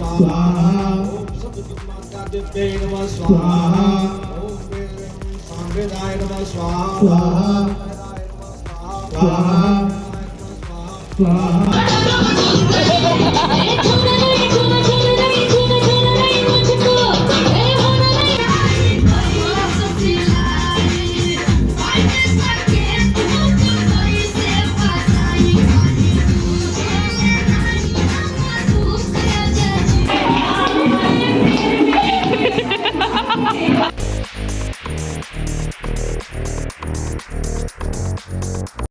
स्वाहा ओम सप्तमात्यादिव्यै नमः स्वाहा ओम सांवेदाय नमः स्वाहा स्वाहा स्वाहा।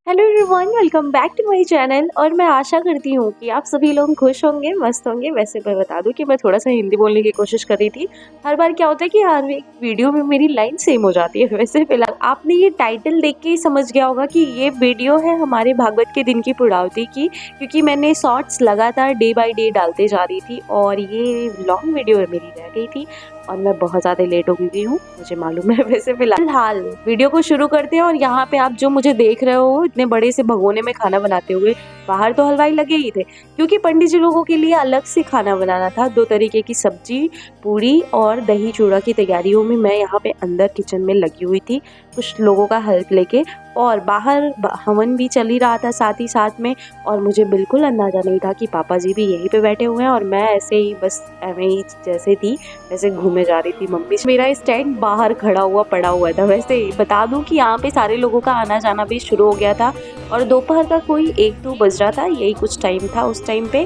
Hello everyone, welcome back to my channel. और मैं आशा करती हूँ कि आप सभी लोग खुश होंगे, मस्त होंगे। वैसे मैं बता दूं कि मैं थोड़ा सा हिंदी बोलने की कोशिश कर रही थी। हर बार क्या होता है कि हर एक वीडियो में मेरी लाइन सेम हो जाती है। वैसे फिलहाल आपने ये टाइटल देख के ही समझ गया होगा कि ये वीडियो है हमारे भागवत के दिन की पूर्णाहुति की, क्योंकि मैंने शॉर्ट्स लगातार डे बाय डे डालते जा रही थी और ये लॉन्ग वीडियो मेरी रह गई थी और मैं बहुत ज़्यादा लेट हो गई हूँ, मुझे मालूम है। वैसे फिलहाल वीडियो को शुरू करते हैं। और यहाँ पे आप जो मुझे देख रहे हो इतने बड़े से भगोने में खाना बनाते हुए, बाहर तो हलवाई लगे ही थे क्योंकि पंडित जी लोगों के लिए अलग से खाना बनाना था। 2 तरीके की सब्जी, पूरी और दही चूड़ा की तैयारियों में मैं यहाँ पे अंदर किचन में लगी हुई थी, कुछ लोगों का हेल्प लेके। और बाहर हवन भी चल ही रहा था साथ ही साथ में। और मुझे बिल्कुल अंदाजा नहीं था कि पापा जी भी यहीं पे बैठे हुए हैं और मैं ऐसे ही बस एवं ही जैसे थी वैसे घूमे जा रही थी। मम्मी मेरा स्टैंड बाहर खड़ा हुआ पड़ा हुआ था। वैसे बता दूं कि यहाँ पे सारे लोगों का आना जाना भी शुरू हो गया था और दोपहर का कोई 1-2 बज रहा था, यही कुछ टाइम था उस टाइम पे।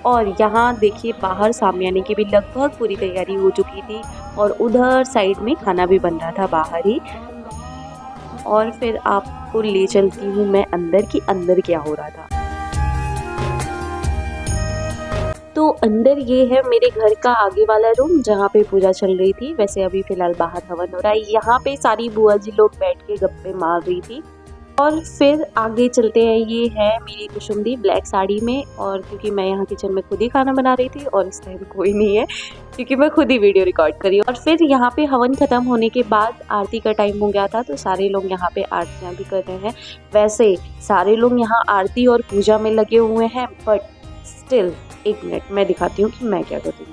और यहाँ देखिए बाहर सामयाने की भी लगभग पूरी तैयारी हो चुकी थी और उधर साइड में खाना भी बन रहा था बाहर ही। और फिर आपको ले चलती हूँ मैं अंदर की अंदर क्या हो रहा था। तो अंदर ये है मेरे घर का आगे वाला रूम जहाँ पे पूजा चल रही थी। वैसे अभी फिलहाल बाहर हवन हो रहा है। यहाँ पे सारी बुआ जी लोग बैठ के गप्पे मार रही थी। और फिर आगे चलते हैं। ये है मेरी कुसुम ब्लैक साड़ी में, और क्योंकि मैं यहाँ किचन में खुद ही खाना बना रही थी और इस टाइम कोई नहीं है क्योंकि मैं खुद ही वीडियो रिकॉर्ड करी। और फिर यहाँ पे हवन खत्म होने के बाद आरती का टाइम हो गया था, तो सारे लोग यहाँ पे आरतियाँ भी कर रहे हैं। वैसे सारे लोग यहाँ आरती और पूजा में लगे हुए हैं, बट स्टिल 1 मिनट मैं दिखाती हूँ कि मैं क्या करती हूँ।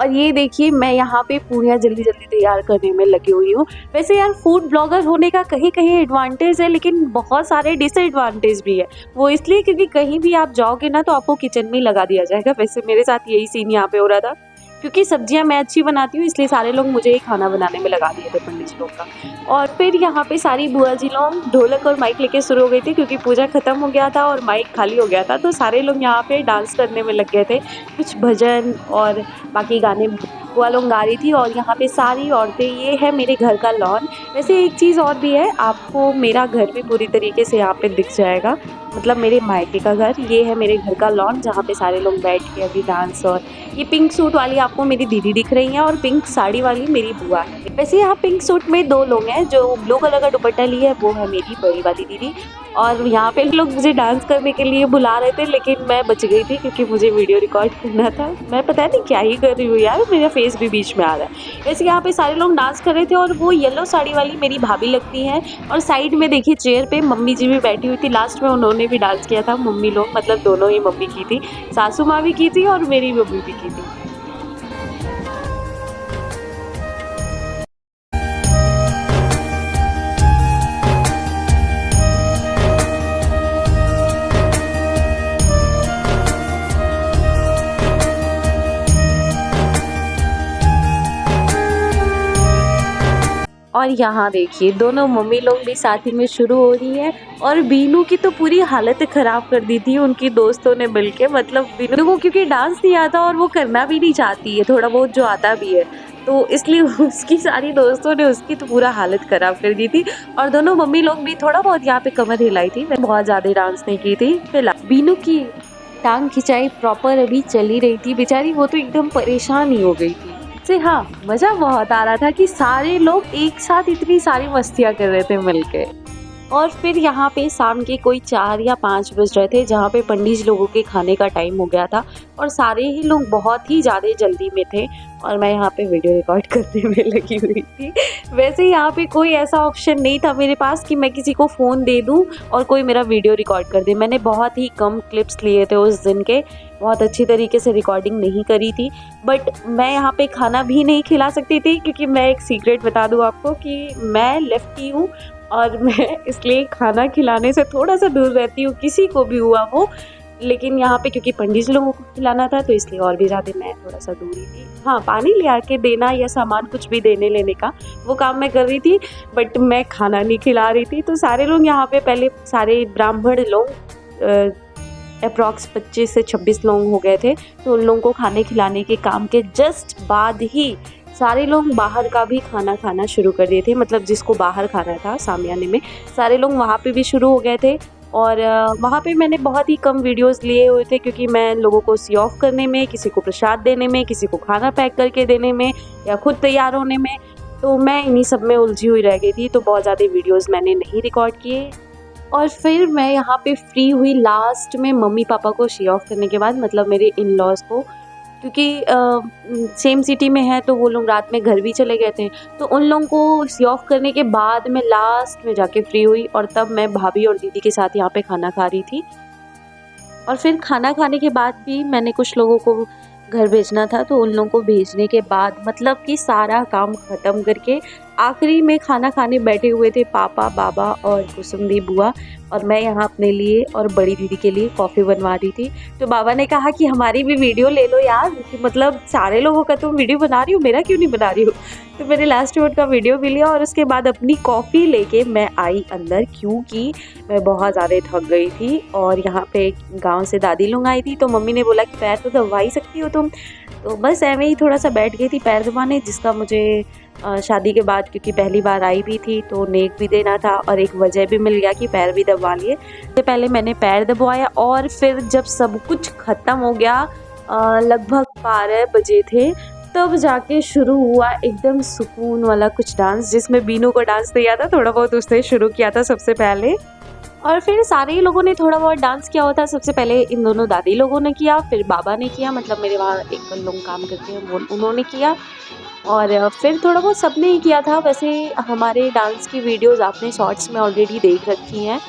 और ये देखिए मैं यहाँ पे पूरियाँ जल्दी जल्दी तैयार करने में लगी हुई हूँ। वैसे यार फूड ब्लॉगर होने का कहीं कहीं एडवांटेज है, लेकिन बहुत सारे डिसएडवांटेज भी है। वो इसलिए क्योंकि कहीं भी आप जाओगे ना तो आपको किचन में ही लगा दिया जाएगा। वैसे मेरे साथ यही सीन यहाँ पे हो रहा था, क्योंकि सब्जियां मैं अच्छी बनाती हूँ इसलिए सारे लोग मुझे ही खाना बनाने में लगा दिए थे पंडित जी लोग का। और फिर यहाँ पे सारी बुआ जी लोग ढोलक और माइक लेके शुरू हो गई थी, क्योंकि पूजा खत्म हो गया था और माइक खाली हो गया था, तो सारे लोग यहाँ पे डांस करने में लग गए थे। कुछ भजन और बाकी गाने बुआ लोग गा रही थी। और यहाँ पे सारी औरतें, ये है मेरे घर का लॉन। वैसे एक चीज़ और भी है, आपको मेरा घर भी पूरी तरीके से यहाँ पे दिख जाएगा, मतलब मेरे मायके का घर। ये है मेरे घर का लॉन जहाँ पे सारे लोग बैठ के अभी डांस। और ये पिंक सूट वाली आपको मेरी दीदी दिख रही है और पिंक साड़ी वाली मेरी बुआ है। वैसे यहाँ पिंक सूट में 2 लोग हैं, जो ब्लू कलर का दुपट्टा लिए है वो है मेरी बड़ी वाली दीदी। और यहाँ पे लोग मुझे डांस करने के लिए बुला रहे थे, लेकिन मैं बच गई थी क्योंकि मुझे वीडियो रिकॉर्ड करना था। मैं पता नहीं क्या ही कर रही हूँ यार, मेरा फेस भी बीच में आ रहा है। वैसे यहाँ पे सारे लोग डांस कर रहे थे और वो येलो साड़ी वाली मेरी भाभी लगती है। और साइड में देखिए चेयर पे मम्मी जी भी बैठी हुई थी, लास्ट में उन्होंने भी डांस किया था। मम्मी लोग मतलब दोनों ही मम्मी की थी, सासू माँ भी की थी और मेरी मम्मी भी की थी। और यहाँ देखिए दोनों मम्मी लोग भी साथ ही में शुरू हो रही है। और बीनू की तो पूरी हालत ख़राब कर दी थी उनकी दोस्तों ने मिलके। मतलब बीनू को क्योंकि डांस नहीं आता और वो करना भी नहीं चाहती है, थोड़ा बहुत जो आता भी है, तो इसलिए उसकी सारी दोस्तों ने उसकी तो पूरा हालत ख़राब कर दी थी। और दोनों मम्मी लोग भी थोड़ा बहुत यहाँ पे कमर हिलाई थी, मैं बहुत ज़्यादा डांस नहीं की थी। फिलहाल बीनू की टांग खिंचाई प्रॉपर अभी चल ही रही थी, बेचारी वो तो एकदम परेशान ही हो गई थी। से हाँ, मज़ा बहुत आ रहा था कि सारे लोग एक साथ इतनी सारी मस्तियाँ कर रहे थे मिलके। और फिर यहाँ पे शाम के कोई 4 या 5 बज रहे थे, जहाँ पे पंडित जी लोगों के खाने का टाइम हो गया था और सारे ही लोग बहुत ही ज़्यादा जल्दी में थे और मैं यहाँ पे वीडियो रिकॉर्ड करने में लगी हुई थी। वैसे यहाँ पे कोई ऐसा ऑप्शन नहीं था मेरे पास कि मैं किसी को फ़ोन दे दूँ और कोई मेरा वीडियो रिकॉर्ड कर दे। मैंने बहुत ही कम क्लिप्स लिए थे उस दिन के, बहुत अच्छी तरीके से रिकॉर्डिंग नहीं करी थी। बट मैं यहाँ पे खाना भी नहीं खिला सकती थी, क्योंकि मैं एक सीक्रेट बता दूँ आपको कि मैं लेफ्टी हूँ और मैं इसलिए खाना खिलाने से थोड़ा सा दूर रहती हूँ, किसी को भी हुआ वो। लेकिन यहाँ पे क्योंकि पंडित लोगों को खिलाना था तो इसलिए और भी ज़्यादा मैं थोड़ा सा दूर ही थी। हाँ, पानी ले आके देना या सामान कुछ भी देने लेने का वो काम मैं कर रही थी, बट मैं खाना नहीं खिला रही थी। तो सारे लोग यहाँ पे पहले सारे ब्राह्मण लोग अप्रॉक्स 25 से 26 लोग हो गए थे, तो उन लोगों को खाने खिलाने के काम के जस्ट बाद ही सारे लोग बाहर का भी खाना खाना शुरू कर दिए थे। मतलब जिसको बाहर खाना था सामियाने में, सारे लोग वहाँ पे भी शुरू हो गए थे। और वहाँ पे मैंने बहुत ही कम वीडियोस लिए हुए थे, क्योंकि मैं लोगों को सी ऑफ करने में, किसी को प्रसाद देने में, किसी को खाना पैक करके देने में या खुद तैयार होने में, तो मैं इन्हीं सब में उलझी हुई रह गई थी। तो बहुत ज़्यादा वीडियोस मैंने नहीं रिकॉर्ड किए। और फिर मैं यहाँ पे फ्री हुई लास्ट में मम्मी पापा को शी ऑफ करने के बाद, मतलब मेरे इन लॉज को, क्योंकि सेम सिटी में है तो वो लोग रात में घर भी चले गए थे। तो उन लोगों को सी ऑफ करने के बाद मैं लास्ट में जाके फ्री हुई और तब मैं भाभी और दीदी के साथ यहाँ पे खाना खा रही थी। और फिर खाना खाने के बाद भी मैंने कुछ लोगों को घर भेजना था, तो उन लोगों को भेजने के बाद मतलब कि सारा काम ख़त्म करके आखिरी में खाना खाने बैठे हुए थे पापा, बाबा और कुसुमदी बुआ, और मैं यहाँ अपने लिए और बड़ी दीदी के लिए कॉफ़ी बनवा रही थी। तो बाबा ने कहा कि हमारी भी वीडियो ले लो यार, कि मतलब सारे लोगों का तुम वीडियो बना रही हो, मेरा क्यों नहीं बना रही हो। तो मैंने लास्ट मिनट का वीडियो भी लिया और उसके बाद अपनी कॉफ़ी लेके मैं आई अंदर, क्योंकि मैं बहुत ज़्यादा थक गई थी। और यहाँ पे गाँव से दादी लोग आई थी, तो मम्मी ने बोला कि पैर तो दबा ही सकती हो तुम। तो बस ऐਵੇਂ ही थोड़ा सा बैठ गई थी पैर दबाने, जिसका मुझे शादी के बाद, क्योंकि पहली बार आई भी थी तो नेक भी देना था और एक वजह भी मिल गया कि पैर भी दबा लिए। तो पहले मैंने पैर दबवाया और फिर जब सब कुछ ख़त्म हो गया, लगभग 12 बजे थे, तब जाके शुरू हुआ एकदम सुकून वाला कुछ डांस, जिसमें बीनू को डांस नहीं आता, थोड़ा बहुत उसने शुरू किया था सबसे पहले। और फिर सारे ही लोगों ने थोड़ा बहुत डांस किया होता। सबसे पहले इन दोनों दादी लोगों ने किया, फिर बाबा ने किया, मतलब मेरे वहाँ एक लोग काम करते हैं वो, उन्होंने किया, और फिर थोड़ा बहुत सबने ही किया था। वैसे हमारे डांस की वीडियोस आपने शॉर्ट्स में ऑलरेडी देख रखी हैं।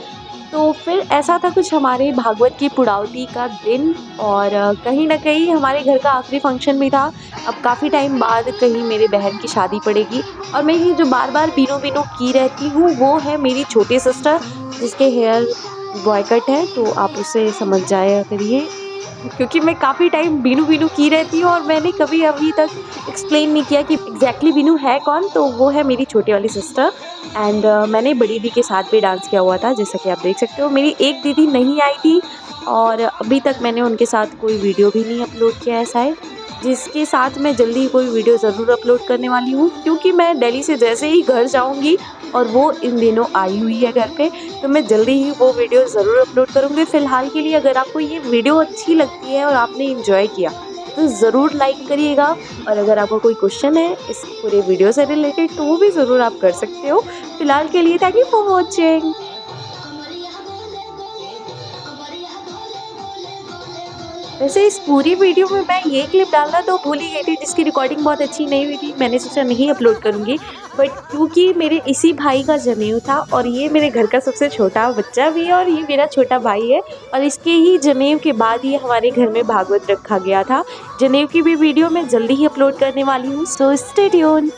तो फिर ऐसा था कुछ हमारे भागवत की पुड़ावती का दिन, और कहीं ना कहीं हमारे घर का आखिरी फंक्शन भी था। अब काफ़ी टाइम बाद कहीं मेरे बहन की शादी पड़ेगी, और मैं ये जो बार बार बीनू बीनू की रहती हूँ वो है मेरी छोटी सिस्टर, जिसके हेयर बॉय कट है, तो आप उसे समझ जाया करिए, क्योंकि मैं काफ़ी टाइम बीनू बीनू की रहती हूँ और मैंने कभी अभी तक एक्सप्लेन नहीं किया कि एग्जैक्टली बीनू है कौन। तो वो है मेरी छोटी वाली सिस्टर। एंड मैंने बड़ी दीदी के साथ भी डांस किया हुआ था, जैसा कि आप देख सकते हो। मेरी एक दीदी नहीं आई थी और अभी तक मैंने उनके साथ कोई वीडियो भी नहीं अपलोड किया है शायद, जिसके साथ मैं जल्दी ही कोई वीडियो ज़रूर अपलोड करने वाली हूँ, क्योंकि मैं दिल्ली से जैसे ही घर जाऊँगी और वो इन दिनों आई हुई है घर पे, तो मैं जल्दी ही वो वीडियो ज़रूर अपलोड करूँगी। फ़िलहाल के लिए अगर आपको ये वीडियो अच्छी लगती है और आपने एंजॉय किया तो ज़रूर लाइक करिएगा, और अगर आपको कोई क्वेश्चन है इस पूरे वीडियो से रिलेटेड तो वो भी ज़रूर आप कर सकते हो। फ़िलहाल के लिए थैंक यू फॉर वॉचिंग। वैसे इस पूरी वीडियो में मैं ये क्लिप डालना तो भूल ही गई थी, जिसकी रिकॉर्डिंग बहुत अच्छी नहीं हुई थी, मैंने सोचा नहीं अपलोड करूँगी। बट क्योंकि मेरे इसी भाई का जनेऊ था और ये मेरे घर का सबसे छोटा बच्चा भी है और ये मेरा छोटा भाई है, और इसके ही जनेऊ के बाद ही हमारे घर में भागवत रखा गया था। जनेऊ की भी वीडियो मैं जल्दी ही अपलोड करने वाली हूँ, सो स्टे ट्यून्ड।